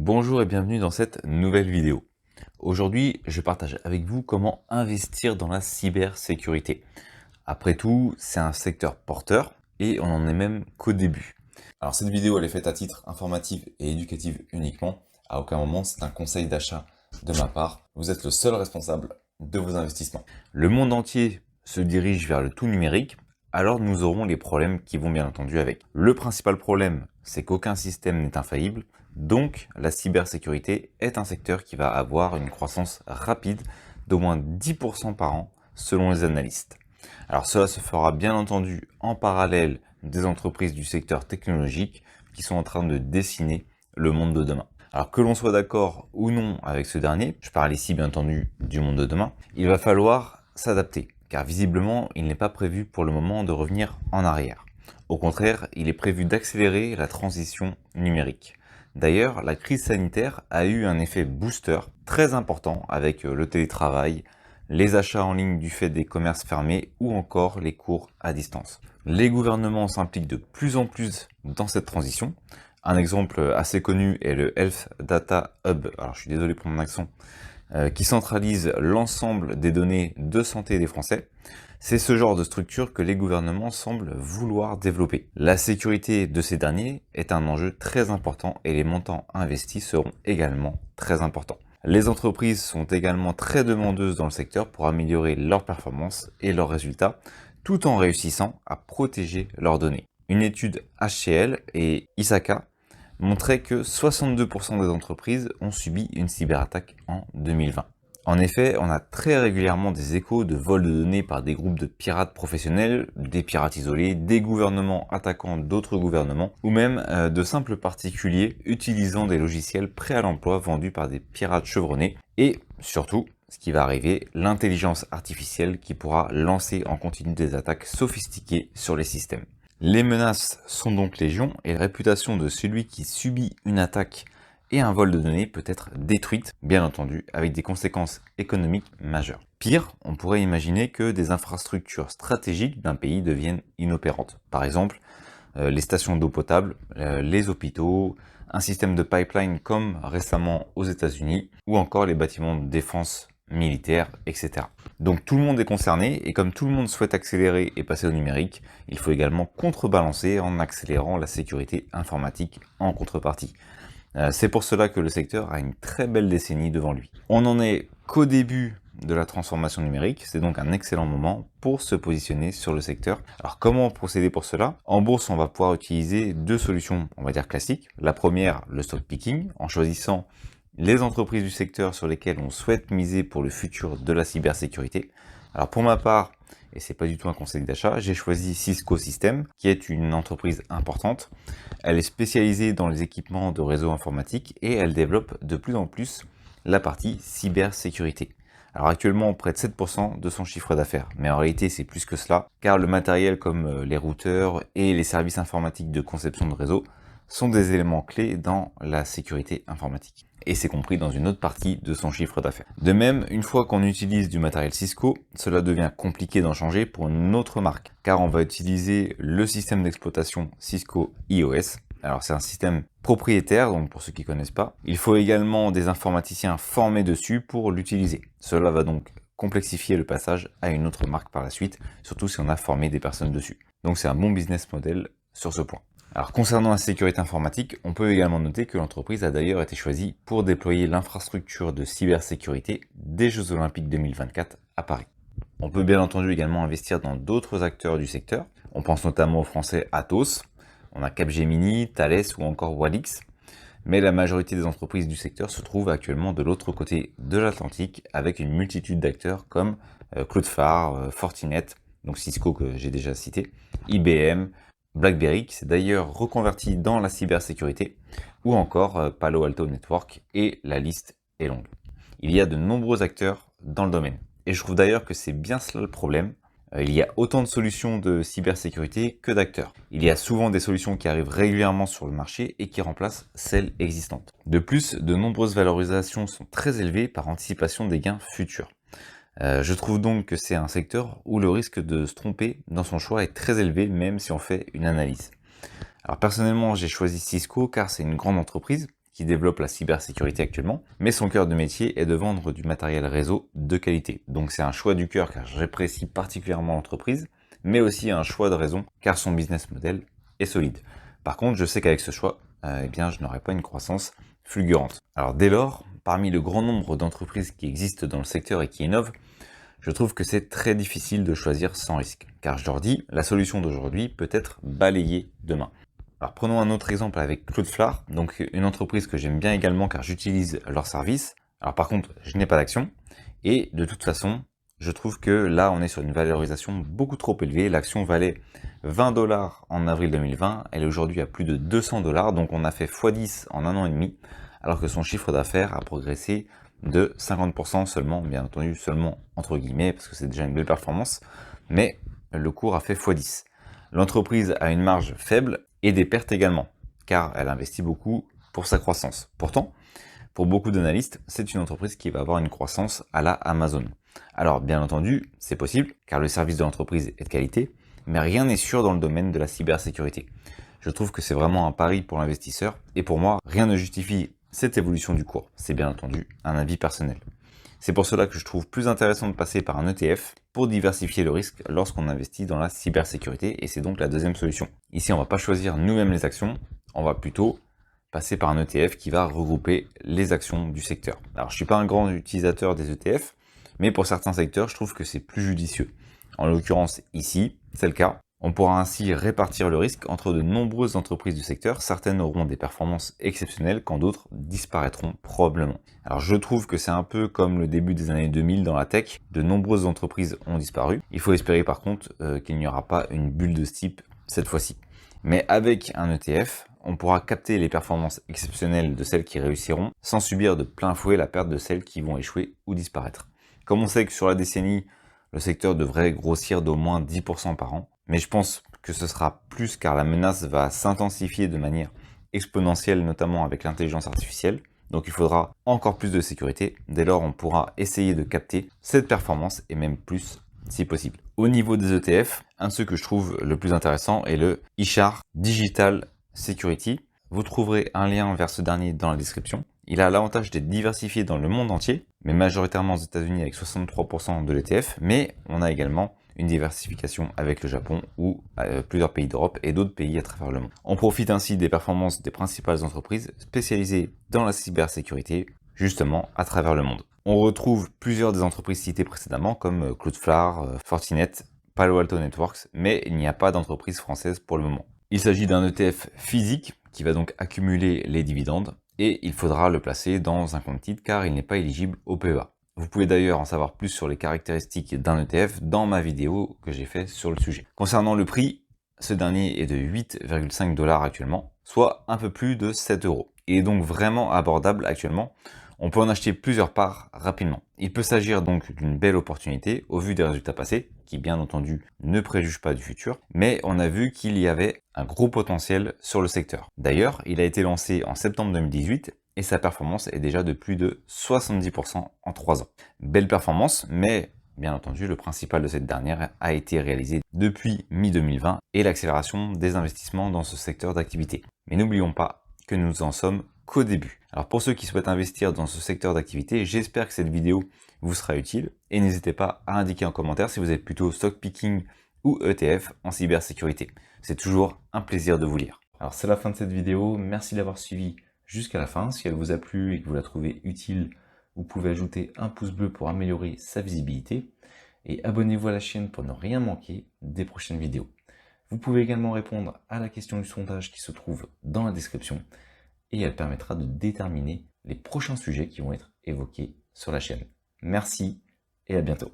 Bonjour et bienvenue dans cette nouvelle vidéo. Aujourd'hui, je partage avec vous comment investir dans la cybersécurité. Après tout, c'est un secteur porteur et on n'en est même qu'au début. Alors cette vidéo, elle est faite à titre informatif et éducatif uniquement. À aucun moment, c'est un conseil d'achat de ma part. Vous êtes le seul responsable de vos investissements. Le monde entier se dirige vers le tout numérique, alors nous aurons les problèmes qui vont bien entendu avec. Le principal problème, c'est qu'aucun système n'est infaillible, donc la cybersécurité est un secteur qui va avoir une croissance rapide d'au moins 10% par an selon les analystes. Alors cela se fera bien entendu en parallèle des entreprises du secteur technologique qui sont en train de dessiner le monde de demain. Alors que l'on soit d'accord ou non avec ce dernier, je parle ici bien entendu du monde de demain, il va falloir s'adapter, car visiblement il n'est pas prévu pour le moment de revenir en arrière. Au contraire, il est prévu d'accélérer la transition numérique. D'ailleurs, la crise sanitaire a eu un effet booster très important avec le télétravail, les achats en ligne du fait des commerces fermés ou encore les cours à distance. Les gouvernements s'impliquent de plus en plus dans cette transition. Un exemple assez connu est le Health Data Hub, alors je suis désolé pour mon accent, qui centralise l'ensemble des données de santé des Français. C'est ce genre de structure que les gouvernements semblent vouloir développer. La sécurité de ces derniers est un enjeu très important et les montants investis seront également très importants. Les entreprises sont également très demandeuses dans le secteur pour améliorer leurs performances et leurs résultats, tout en réussissant à protéger leurs données. Une étude HCL et Ithaka montrait que 62% des entreprises ont subi une cyberattaque en 2020. En effet, on a très régulièrement des échos de vols de données par des groupes de pirates professionnels, des pirates isolés, des gouvernements attaquant d'autres gouvernements, ou même de simples particuliers utilisant des logiciels prêts à l'emploi vendus par des pirates chevronnés, et surtout, ce qui va arriver, l'intelligence artificielle qui pourra lancer en continu des attaques sophistiquées sur les systèmes. Les menaces sont donc légion et la réputation de celui qui subit une attaque et un vol de données peut être détruite, bien entendu, avec des conséquences économiques majeures. Pire, on pourrait imaginer que des infrastructures stratégiques d'un pays deviennent inopérantes. Par exemple, les stations d'eau potable, les hôpitaux, un système de pipeline comme récemment aux États-Unis, ou encore les bâtiments de défense militaire, etc. Donc tout le monde est concerné, et comme tout le monde souhaite accélérer et passer au numérique, il faut également contrebalancer en accélérant la sécurité informatique en contrepartie. C'est pour cela que le secteur a une très belle décennie devant lui. On n'en est qu'au début de la transformation numérique, c'est donc un excellent moment pour se positionner sur le secteur. Alors comment procéder pour cela? En bourse, on va pouvoir utiliser deux solutions, on va dire classiques. La première, le stock picking, en choisissant les entreprises du secteur sur lesquelles on souhaite miser pour le futur de la cybersécurité. Alors pour ma part, et c'est pas du tout un conseil d'achat, j'ai choisi Cisco Systems, qui est une entreprise importante. Elle est spécialisée dans les équipements de réseau informatique et elle développe de plus en plus la partie cybersécurité. Alors actuellement, près de 7% de son chiffre d'affaires, mais en réalité c'est plus que cela, car le matériel comme les routeurs et les services informatiques de conception de réseau sont des éléments clés dans la sécurité informatique. Et c'est compris dans une autre partie de son chiffre d'affaires. De même, une fois qu'on utilise du matériel Cisco, cela devient compliqué d'en changer pour une autre marque, car on va utiliser le système d'exploitation Cisco iOS. Alors c'est un système propriétaire, donc pour ceux qui ne connaissent pas. Il faut également des informaticiens formés dessus pour l'utiliser. Cela va donc complexifier le passage à une autre marque par la suite, surtout si on a formé des personnes dessus. Donc c'est un bon business model sur ce point. Alors concernant la sécurité informatique, on peut également noter que l'entreprise a d'ailleurs été choisie pour déployer l'infrastructure de cybersécurité des Jeux Olympiques 2024 à Paris. On peut bien entendu également investir dans d'autres acteurs du secteur. On pense notamment au français Atos, on a Capgemini, Thales ou encore Walix. Mais la majorité des entreprises du secteur se trouvent actuellement de l'autre côté de l'Atlantique avec une multitude d'acteurs comme Cloudflare, Fortinet, donc Cisco que j'ai déjà cité, IBM, BlackBerry qui s'est d'ailleurs reconverti dans la cybersécurité, ou encore Palo Alto Network, et la liste est longue. Il y a de nombreux acteurs dans le domaine. Et je trouve d'ailleurs que c'est bien cela le problème. Il y a autant de solutions de cybersécurité que d'acteurs. Il y a souvent des solutions qui arrivent régulièrement sur le marché et qui remplacent celles existantes. De plus, de nombreuses valorisations sont très élevées par anticipation des gains futurs. Je trouve donc que c'est un secteur où le risque de se tromper dans son choix est très élevé, même si on fait une analyse. Alors personnellement, j'ai choisi Cisco car c'est une grande entreprise qui développe la cybersécurité actuellement, mais son cœur de métier est de vendre du matériel réseau de qualité. Donc c'est un choix du cœur car j'apprécie particulièrement l'entreprise, mais aussi un choix de raison car son business model est solide. Par contre, je sais qu'avec ce choix, eh bien, je n'aurai pas une croissance fulgurante. Alors dès lors, parmi le grand nombre d'entreprises qui existent dans le secteur et qui innovent, je trouve que c'est très difficile de choisir sans risque. Car je leur dis, la solution d'aujourd'hui peut être balayée demain. Alors prenons un autre exemple avec Cloudflare, donc une entreprise que j'aime bien également car j'utilise leurs services. Alors par contre, je n'ai pas d'action. Et de toute façon, je trouve que là, on est sur une valorisation beaucoup trop élevée. L'action valait 20 $ en avril 2020. Elle est aujourd'hui à plus de 200 $. Donc on a fait x10 en un an et demi. Alors que son chiffre d'affaires a progressé de 50% seulement, bien entendu seulement entre guillemets, parce que c'est déjà une belle performance, mais le cours a fait x10. L'entreprise a une marge faible et des pertes également, car elle investit beaucoup pour sa croissance. Pourtant, pour beaucoup d'analystes, c'est une entreprise qui va avoir une croissance à la Amazon. Alors bien entendu, c'est possible, car le service de l'entreprise est de qualité, mais rien n'est sûr dans le domaine de la cybersécurité. Je trouve que c'est vraiment un pari pour l'investisseur, et pour moi, rien ne justifie cette évolution du cours. C'est bien entendu un avis personnel. C'est pour cela que je trouve plus intéressant de passer par un ETF pour diversifier le risque lorsqu'on investit dans la cybersécurité, et c'est donc la deuxième solution. Ici, on ne va pas choisir nous-mêmes les actions, on va plutôt passer par un ETF qui va regrouper les actions du secteur. Alors, je suis pas un grand utilisateur des ETF, mais pour certains secteurs, je trouve que c'est plus judicieux. En l'occurrence, ici, c'est le cas. On pourra ainsi répartir le risque entre de nombreuses entreprises du secteur. Certaines auront des performances exceptionnelles, quand d'autres disparaîtront probablement. Alors je trouve que c'est un peu comme le début des années 2000 dans la tech. De nombreuses entreprises ont disparu. Il faut espérer par contre qu'il n'y aura pas une bulle de ce type cette fois-ci. Mais avec un ETF, on pourra capter les performances exceptionnelles de celles qui réussiront, sans subir de plein fouet la perte de celles qui vont échouer ou disparaître. Comme on sait que sur la décennie, le secteur devrait grossir d'au moins 10% par an, mais je pense que ce sera plus car la menace va s'intensifier de manière exponentielle, notamment avec l'intelligence artificielle. Donc il faudra encore plus de sécurité. Dès lors, on pourra essayer de capter cette performance et même plus si possible. Au niveau des ETF, un de ceux que je trouve le plus intéressant est le iShares Digital Security. Vous trouverez un lien vers ce dernier dans la description. Il a l'avantage d'être diversifié dans le monde entier, mais majoritairement aux États-Unis avec 63% de l'ETF, mais on a également une diversification avec le Japon ou plusieurs pays d'Europe et d'autres pays à travers le monde. On profite ainsi des performances des principales entreprises spécialisées dans la cybersécurité, justement à travers le monde. On retrouve plusieurs des entreprises citées précédemment comme Cloudflare, Fortinet, Palo Alto Networks, mais il n'y a pas d'entreprise française pour le moment. Il s'agit d'un ETF physique qui va donc accumuler les dividendes et il faudra le placer dans un compte titre car il n'est pas éligible au PEA. Vous pouvez d'ailleurs en savoir plus sur les caractéristiques d'un ETF dans ma vidéo que j'ai fait sur le sujet. Concernant le prix, ce dernier est de 8,5 $ actuellement, soit un peu plus de 7 €. Il est donc vraiment abordable actuellement. On peut en acheter plusieurs parts rapidement. Il peut s'agir donc d'une belle opportunité au vu des résultats passés, qui bien entendu ne préjugent pas du futur, mais on a vu qu'il y avait un gros potentiel sur le secteur. D'ailleurs, il a été lancé en septembre 2018 et sa performance est déjà de plus de 70% en 3 ans. Belle performance, mais bien entendu, le principal de cette dernière a été réalisé depuis mi-2020 et l'accélération des investissements dans ce secteur d'activité. Mais n'oublions pas que nous en sommes qu'au début. Alors pour ceux qui souhaitent investir dans ce secteur d'activité, j'espère que cette vidéo vous sera utile et n'hésitez pas à indiquer en commentaire si vous êtes plutôt stock picking ou ETF en cybersécurité. C'est toujours un plaisir de vous lire. Alors c'est la fin de cette vidéo, merci d'avoir suivi jusqu'à la fin. Si elle vous a plu et que vous la trouvez utile, vous pouvez ajouter un pouce bleu pour améliorer sa visibilité et abonnez-vous à la chaîne pour ne rien manquer des prochaines vidéos. Vous pouvez également répondre à la question du sondage qui se trouve dans la description et elle permettra de déterminer les prochains sujets qui vont être évoqués sur la chaîne. Merci et à bientôt.